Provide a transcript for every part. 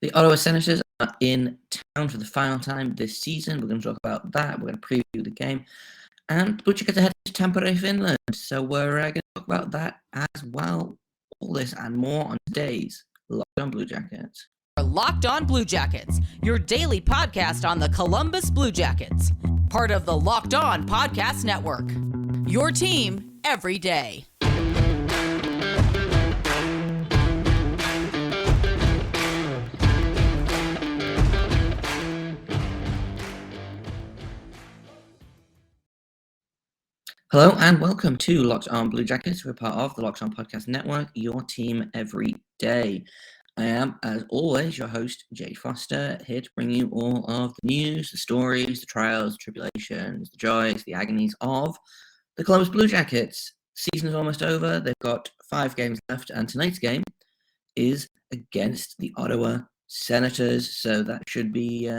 The Ottawa Senators are in town for the final time this season. We're going to talk about that. We're going to preview the game. And Blue Jackets are headed to Tampere, Finland. So we're going to talk about that as well. All this and more on today's Locked On Blue Jackets. Locked On Blue Jackets, your daily podcast on the Columbus Blue Jackets. Part of the Locked On Podcast Network. Your team every day. Hello and welcome to Locked On Blue Jackets. We're part of the Locked On Podcast Network, your team every day. I am, as always, your host, Jay Foster, here to bring you all of the news, the stories, the trials, the tribulations, the joys, the agonies of the Columbus Blue Jackets. Season is almost over. They've got 5 games left, and tonight's game is against the Ottawa Senators. So that should be,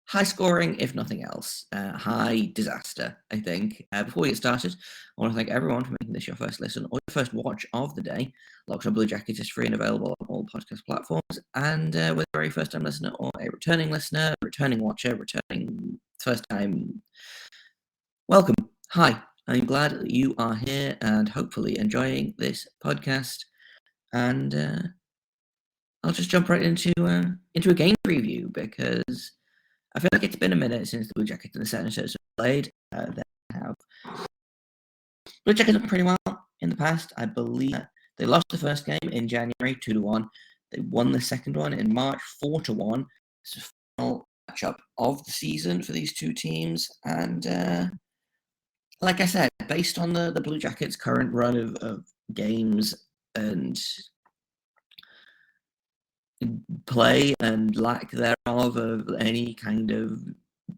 high scoring, if nothing else. High disaster, I think. Before we get started, I want to thank everyone for making this your first listen or your first watch of the day. Locked On Blue Jackets is free and available on all podcast platforms. And with a very first-time listener or a returning listener, returning watcher, returning first-time, welcome. Hi, I'm glad that you are here and hopefully enjoying this podcast. And I'll just jump right into a game preview because I feel like it's been a minute since the Blue Jackets and the Senators have played. They have Blue Jackets done pretty well in the past. I believe they lost the first game in January 2-1. They won the second one in March 4-1. It's the final matchup of the season for these two teams. And like I said, based on the Blue Jackets' current run of games and play and lack thereof of any kind of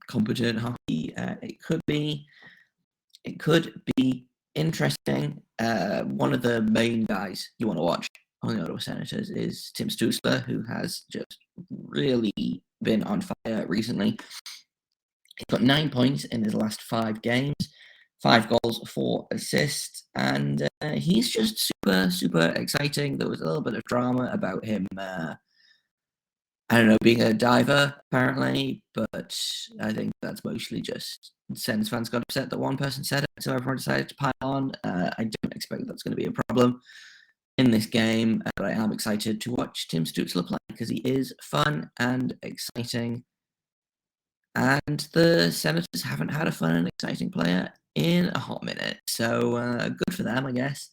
competent hockey, it could be interesting. One of the main guys you want to watch on the Ottawa Senators is Tim Stutzle, who has just really been on fire recently. He's got 9 points in his last 5 games, 5 goals, 4 assists, and he's just super, super exciting. There was a little bit of drama about him being a diver, apparently, but I think that's mostly just Sens fans got upset that one person said it, so everyone decided to pile on. I don't expect that's going to be a problem in this game, but I am excited to watch Tim Stutzle play because he is fun and exciting, and the Senators haven't had a fun and exciting player in a hot minute, so good for them, I guess.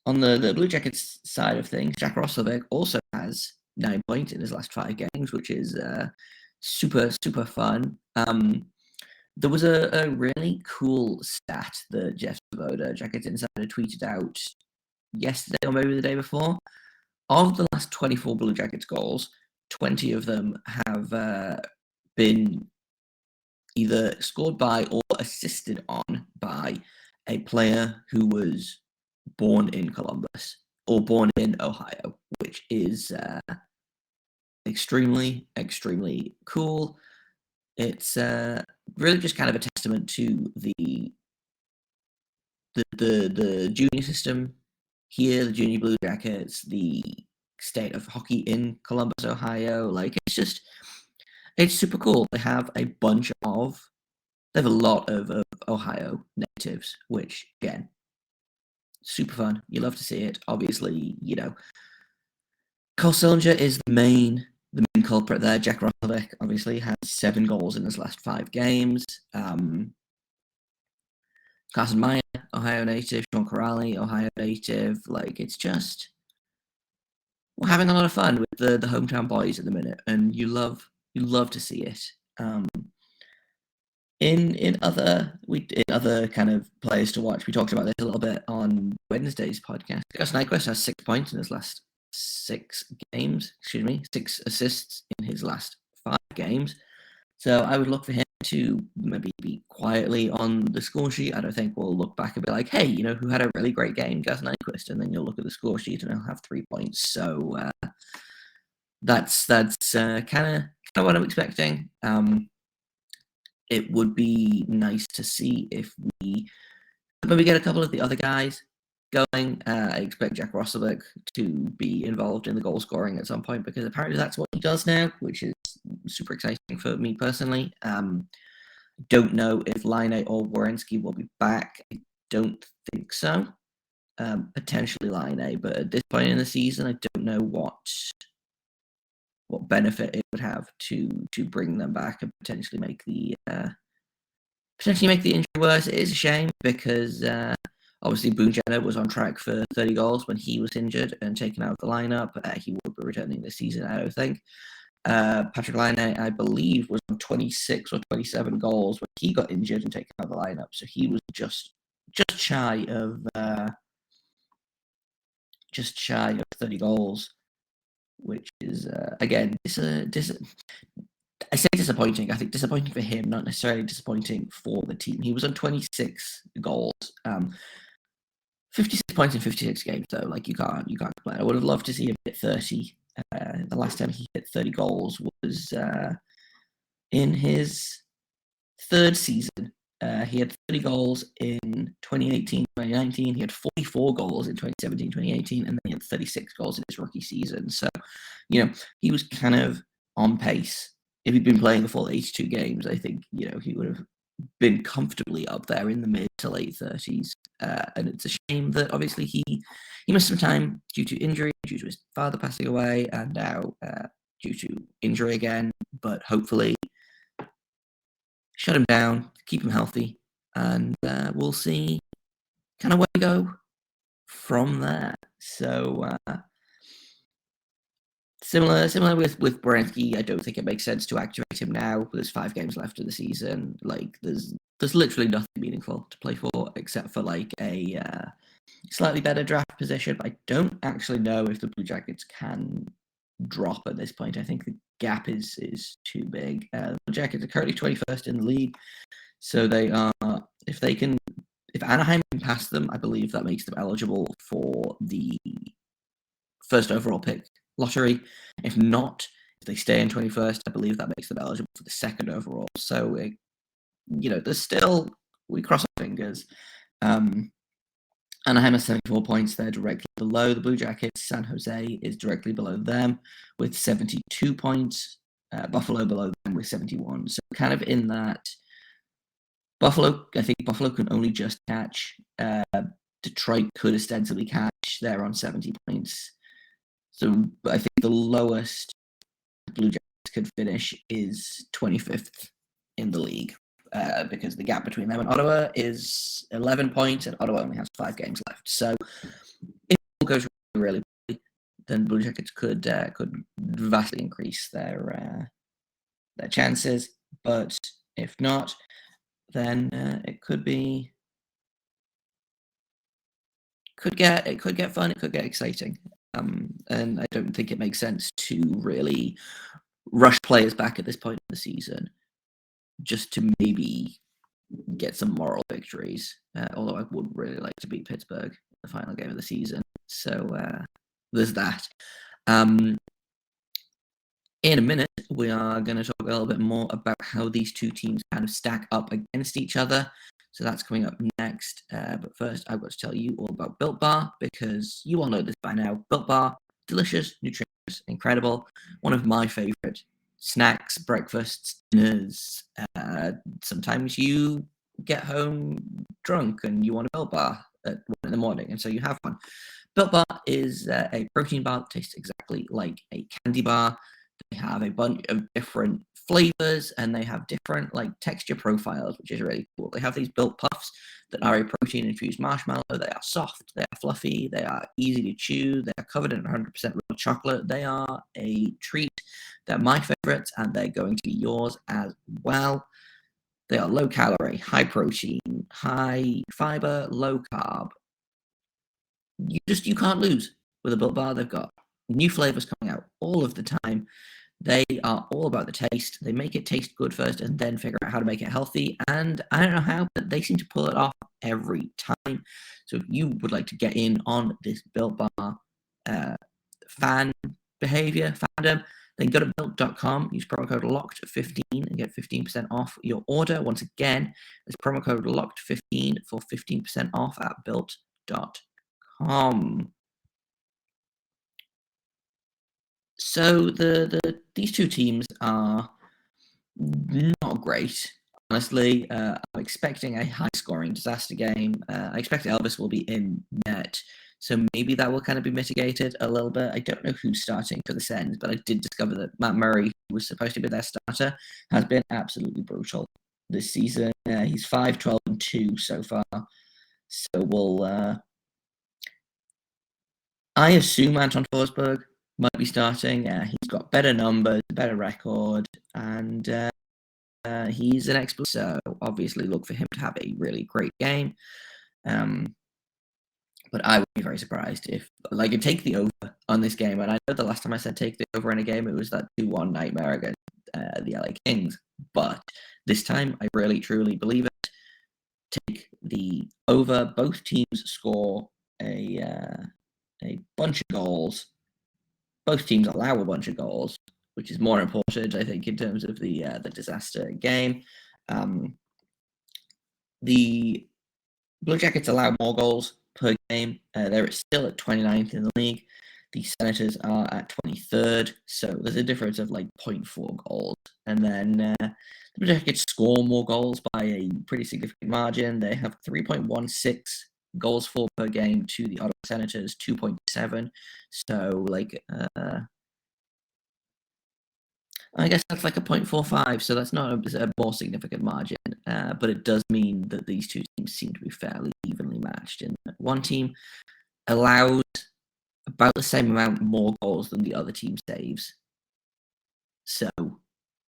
On the Blue Jackets side of things, Jack Roslovic also has 9 points in his last 5 games, which is super, super fun. There was a really cool stat that Jeff Svoboda, Jackets Insider, tweeted out yesterday or maybe the day before. Of the last 24 Blue Jackets goals, 20 of them have been either scored by or assisted on by a player who was born in Columbus or born in Ohio, which is extremely, extremely cool. It's really just kind of a testament to the junior system here, the junior Blue Jackets, the state of hockey in Columbus, Ohio. Like, it's super cool. They have a lot of Ohio natives, which, again, super fun. You love to see it. Obviously, Cole Sillinger is the main culprit there. Jack Roslovic obviously has 7 goals in his last 5 games. Carson Meyer, Ohio native. Sean Corrali, Ohio native. Like, it's just, we're having a lot of fun with the hometown boys at the minute, and you love to see it. In other kind of players to watch, we talked about this a little bit on Wednesday's podcast. Gus Nyquist has 6 points in his last 6 assists in his last 5 games. So I would look for him to maybe be quietly on the score sheet. I don't think we'll look back and be like, hey, who had a really great game, Gus Nyquist, and then you'll look at the score sheet and he'll have 3 points. So that's kind of what I'm expecting. It would be nice to see if we maybe get a couple of the other guys going. I expect Jack Roslovic to be involved in the goal scoring at some point because apparently that's what he does now, which is super exciting for me personally. Don't know if Laine or Werenski will be back. I don't think so. Potentially Laine, but at this point in the season, I don't know what benefit it would have to bring them back and potentially make the injury worse. It is a shame because obviously Boone was on track for 30 goals when he was injured and taken out of the lineup. He will be returning this season, I don't think. Patrik Laine, I believe, was on 26 or 27 goals when he got injured and taken out of the lineup. So he was just shy of 30 goals, which is again I say disappointing. I think disappointing for him, not necessarily disappointing for the team. He was on 26 goals, 56 points in 56 games though. Like you can't complain. I would have loved to see him hit 30. The last time he hit 30 goals was in his third season. He had 30 goals in 2018-2019. He had 44 goals in 2017-2018, and then he had 36 goals in his rookie season. So, he was kind of on pace. If he'd been playing the full 82 games, I think, he would have been comfortably up there in the mid to late 30s. And it's a shame that obviously he missed some time due to injury, due to his father passing away, and now due to injury again. But hopefully, shut him down, keep him healthy, and we'll see kind of where we go from there. So similar with Werenski, I don't think it makes sense to activate him now. There's 5 games left of the season. Like there's literally nothing meaningful to play for except for like a slightly better draft position. But I don't actually know if the Blue Jackets can drop at this point. I think the gap is too big. The Blue Jackets are currently 21st in the league, so they are. If Anaheim can pass them, I believe that makes them eligible for the first overall pick lottery. If not, if they stay in 21st, I believe that makes them eligible for the second overall. So, there's still, we cross our fingers. Anaheim has 74 points. They're directly below the Blue Jackets. San Jose is directly below them with 72 points. Buffalo below them with 71. So kind of in that, I think Buffalo can only just catch. Detroit could ostensibly catch. They're on 70 points. So I think the lowest Blue Jackets could finish is 25th in the league because the gap between them and Ottawa is 11 points, and Ottawa only has 5 games left. So if it goes really poorly, then Blue Jackets could vastly increase their chances. But if not, then it could get fun. It could get exciting. And I don't think it makes sense to really rush players back at this point in the season just to maybe get some moral victories. Although I would really like to beat Pittsburgh in the final game of the season. So there's that. In a minute, we are going to talk a little bit more about how these two teams kind of stack up against each other. So that's coming up next. But first, I've got to tell you all about Built Bar because you all know this by now. Built Bar, delicious, nutritious, incredible. One of my favorite snacks, breakfasts, dinners. Sometimes you get home drunk and you want a Built Bar at 1 in the morning, and so you have one. Built Bar is a protein bar that tastes exactly like a candy bar. They have a bunch of different flavors and they have different texture profiles, which is really cool. They have these Built Puffs that are a protein infused marshmallow. They are soft, they are fluffy, they are easy to chew, they are covered in 100% real chocolate. They are a treat. They're my favorites and they're going to be yours as well. They are low calorie, high protein, high fiber, low carb. You can't lose with a Built Bar. They've got new flavors coming out all of the time. They are all about the taste. They make it taste good first and then figure out how to make it healthy. And I don't know how, but they seem to pull it off every time. So if you would like to get in on this Built Bar fandom, then go to built.com, use promo code LOCKED15 and get 15% off your order. Once again, it's promo code LOCKED15 for 15% off at built.com. So these two teams are not great, honestly. I'm expecting a high-scoring disaster game. I expect Elvis will be in net, so maybe that will kind of be mitigated a little bit. I don't know who's starting for the Sens, but I did discover that Matt Murray, who was supposed to be their starter, has been absolutely brutal this season. He's 5-12-2 so far. So I assume Anton Forsberg might be starting. He's got better numbers, better record, and he's an expert. So obviously look for him to have a really great game. But I would be very surprised if, I'd take the over on this game. And I know the last time I said take the over in a game, it was that 2-1 nightmare against the LA Kings. But this time, I really, truly believe it. Take the over. Both teams score a bunch of goals. Both teams allow a bunch of goals, which is more important, I think, in terms of the disaster game. The Blue Jackets allow more goals per game. They're still at 29th in the league. The Senators are at 23rd, so there's a difference of 0.4 goals. And then the Blue Jackets score more goals by a pretty significant margin. They have 3.16 goals for per game to the Ottawa Senators, 2.7. So, I guess that's a 0.45, so that's not a more significant margin, but it does mean that these two teams seem to be fairly evenly matched. And one team allows about the same amount more goals than the other team saves. So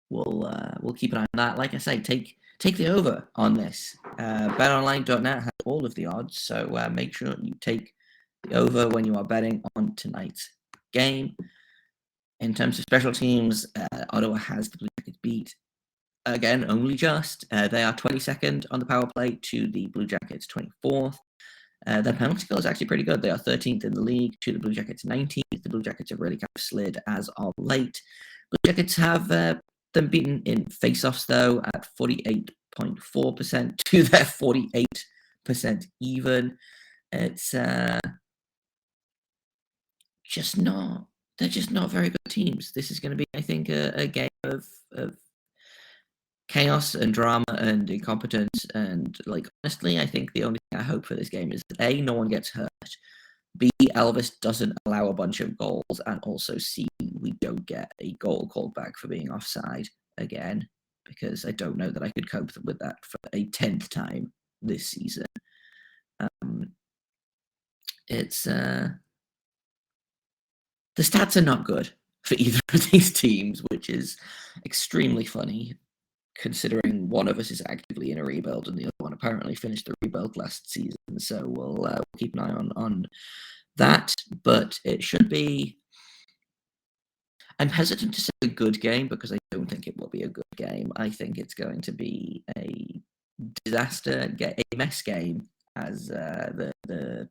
we'll keep an eye on that. Like I say, take the over on this. BetOnline.net has all of the odds, so make sure you take the over when you are betting on tonight's game. In terms of special teams, Ottawa has the Blue Jackets beat. Again, only just. They are 22nd on the power play to the Blue Jackets 24th. Their penalty kill is actually pretty good. They are 13th in the league to the Blue Jackets 19th. The Blue Jackets have really kind of slid as of late. Blue Jackets have them beaten in face-offs, though, at 48.4% to their 48% even. It's just not... They're just not very good teams. This is going to be, I think, a game of chaos and drama and incompetence. And, honestly, I think the only thing I hope for this game is that A, no one gets hurt. B, Elvis doesn't allow a bunch of goals. And also C, we don't get a goal called back for being offside again. Because I don't know that I could cope with that for a 10th time this season. The stats are not good for either of these teams, which is extremely funny, considering one of us is actively in a rebuild and the other one apparently finished the rebuild last season. So we'll keep an eye on that. But it should be... I'm hesitant to say a good game because I don't think it will be a good game. I think it's going to be a disaster, a mess game, as the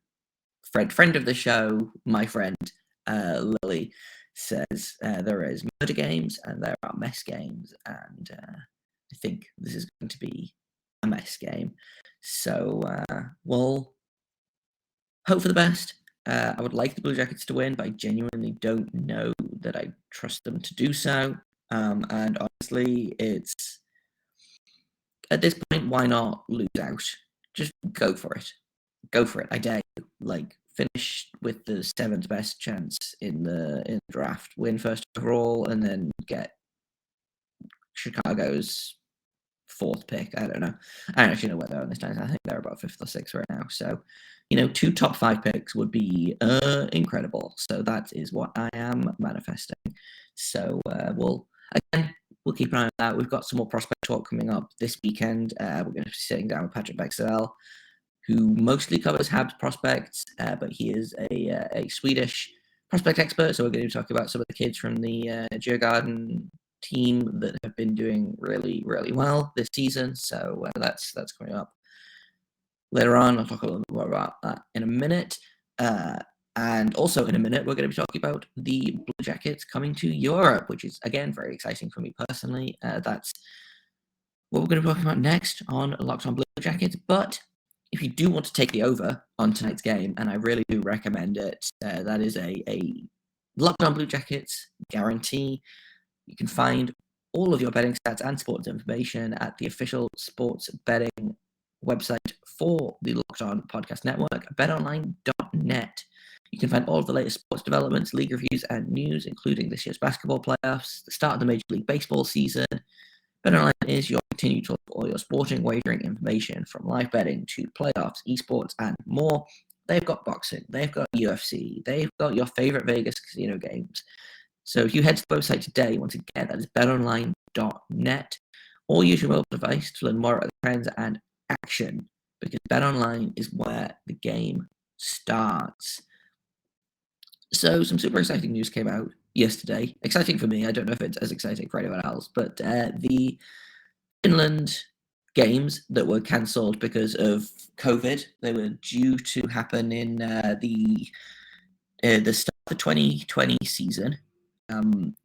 friend of the show, my friend, Lily says there is murder games and there are mess games, and I think this is going to be a mess game. So we'll hope for the best. I would like the Blue Jackets to win, but I genuinely don't know that I trust them to do so. And honestly, it's at this point, why not lose out? Just go for it. Go for it. I dare you. Finish with the 7th best chance in the draft, win first overall, and then get Chicago's 4th pick. I don't know. I don't actually know where they're on this time. I think they're about 5th or 6th right now. So, 2 top 5 picks would be incredible. So that is what I am manifesting. So we'll keep an eye on that. We've got some more prospect talk coming up this weekend. We're going to be sitting down with Patrik Bexell, who mostly covers Habs prospects, but he is a Swedish prospect expert. So we're going to talk about some of the kids from the Djurgården team that have been doing really, really well this season. So that's coming up later on. I'll talk a little bit more about that in a minute. And also in a minute, we're going to be talking about the Blue Jackets coming to Europe, which is, again, very exciting for me personally. That's what we're going to be talking about next on Locked On Blue Jackets. But if you do want to take the over on tonight's game, and I really do recommend it, that is a Locked On Blue Jackets guarantee. You can find all of your betting stats and sports information at the official sports betting website for the Locked On Podcast Network, betonline.net. You can find all of the latest sports developments, league reviews, and news, including this year's basketball playoffs, the start of the Major League Baseball season. BetOnline is your continued source for all your sporting wagering information, from live betting to playoffs, esports, and more. They've got boxing, they've got UFC, they've got your favorite Vegas casino games. So if you head to the website today, once again, that is betonline.net, or use your mobile device to learn more about the trends and action, because BetOnline is where the game starts. So some super exciting news came out yesterday. Exciting for me. I don't know if it's as exciting for anyone else, but the Finland games that were cancelled because of COVID, they were due to happen in the start of the 2020 season.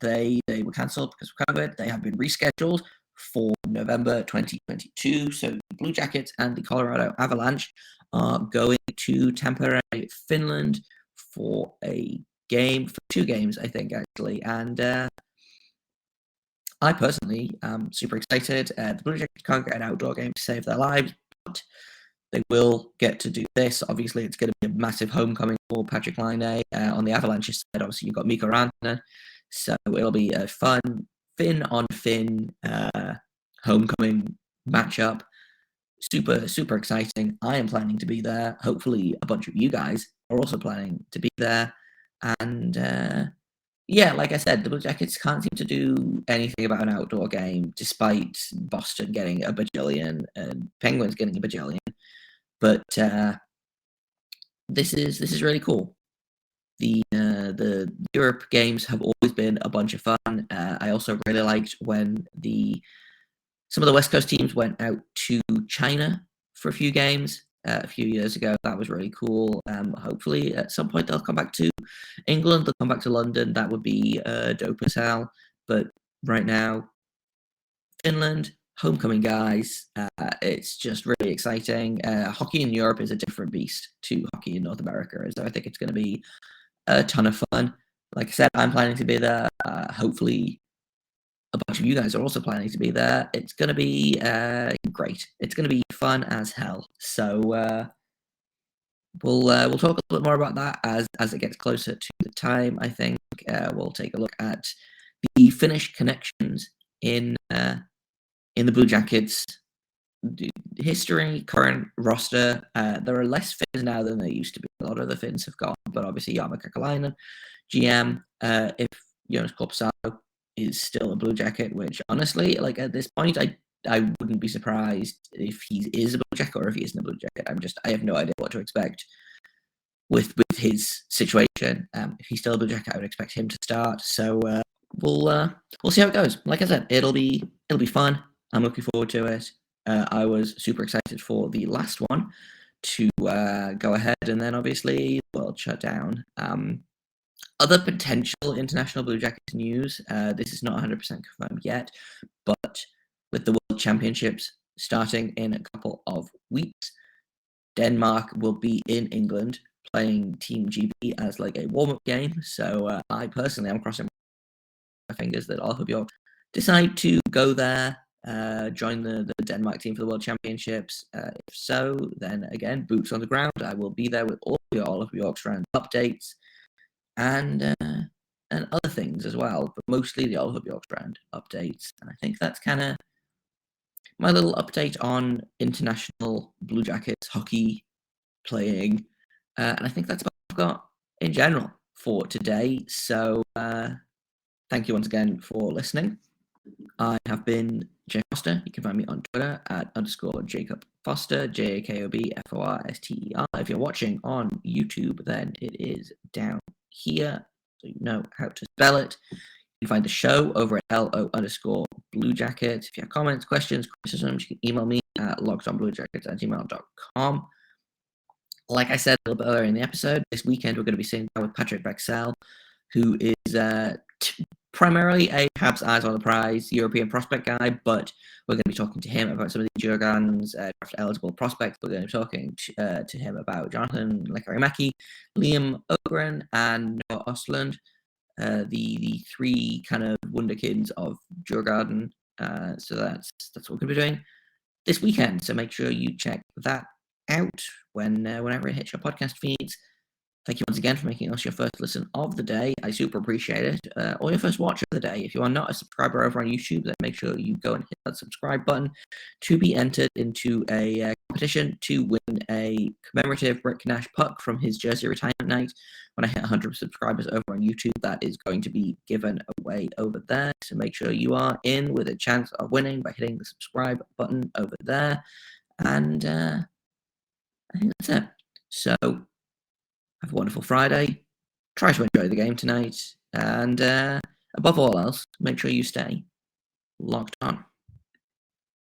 They were cancelled because of COVID. They have been rescheduled for November 2022. So the Blue Jackets and the Colorado Avalanche are going to Tampere, Finland, for two games, I think, actually. And I personally am super excited. The Blue Jackets can't get an outdoor game to save their lives, but they will get to do this. Obviously, it's going to be a massive homecoming for Patrik Laine. On the Avalanche side, obviously, you've got Mikko Rantanen. So it'll be a fun Finn-on-Finn homecoming matchup. Super, super exciting. I am planning to be there. Hopefully, a bunch of you guys are also planning to be there. And yeah, like I said, the Blue Jackets can't seem to do anything about an outdoor game, despite Boston getting a bajillion and Penguins getting a bajillion. But this is really cool. The Europe games have always been a bunch of fun. I also really liked when some of the West Coast teams went out to China for a few games a few years ago. That was really cool. Hopefully, at some point, they'll come back to England. They'll come back to London. That would be dope as hell. But right now, Finland, homecoming guys. It's just really exciting. Hockey in Europe is a different beast to hockey in North America, so I think it's going to be a ton of fun. Like I said, I'm planning to be there. Hopefully, a bunch of you guys are also planning to be there. It's going to be great. It's going to be fun as hell. So we'll talk a little bit more about that as it gets closer to the time. I think we'll take a look at the Finnish connections in the Blue Jackets history, current roster. There are less Finns now than there used to be. A lot of the Finns have gone, but obviously Jarmo Kekalainen, GM. If Jonas Korpisalo is still a Blue Jacket, which honestly, like at this point, I wouldn't be surprised if he is a Blue Jacket or if he isn't a Blue Jacket. I have no idea what to expect with his situation. If he's still a Blue Jacket, I would expect him to start. So we'll see how it goes. Like I said, it'll be fun. I'm looking forward to it. I was super excited for the last one to go ahead, and then obviously the world shut down. Other potential international Blue Jackets news, this is not 100% confirmed yet, but with the World Championships starting in a couple of weeks, Denmark will be in England playing Team GB as like a warm-up game. So I personally am crossing my fingers that all of you decide to go there, join the Denmark team for the World Championships. If so, then again, boots on the ground. I will be there with all of your Strand updates and other things as well, but mostly the All of York Strand updates. And I think that's kind of my little update on international Blue Jackets hockey playing. And I think that's what I've got in general for today. So thank you once again for listening. I have been Jay Foster. You can find me on Twitter at _Jacob Foster, JAKOBFORSTER. If you're watching on YouTube, then it is down here, so you know how to spell it. You can find the show over at LO_Blue Jackets. If you have comments, questions, criticisms, you can email me at lockdownbluejackets@gmail.com. Like I said a little bit earlier in the episode, this weekend we're going to be sitting down with Patrik Rexell, who is primarily a Habs Eyes on the Prize European prospect guy, but we're going to be talking to him about some of the Djurgårdens draft-eligible prospects. We're going to be talking to him about Jonathan Lekarimäki, Liam Ogren, and Noah Östlund, the three kind of wunderkids of Djurgården. So that's what we're going to be doing this weekend. So make sure you check that out whenever it hits your podcast feeds. Thank you once again for making us your first listen of the day. I super appreciate it. Or your first watch of the day. If you are not a subscriber over on YouTube, then make sure you go and hit that subscribe button to be entered into a competition to win a commemorative Rick Nash puck from his jersey retirement night. When I hit 100 subscribers over on YouTube, that is going to be given away over there. So make sure you are in with a chance of winning by hitting the subscribe button over there. And I think that's it. So have a wonderful Friday. Try to enjoy the game tonight. And above all else, make sure you stay locked on.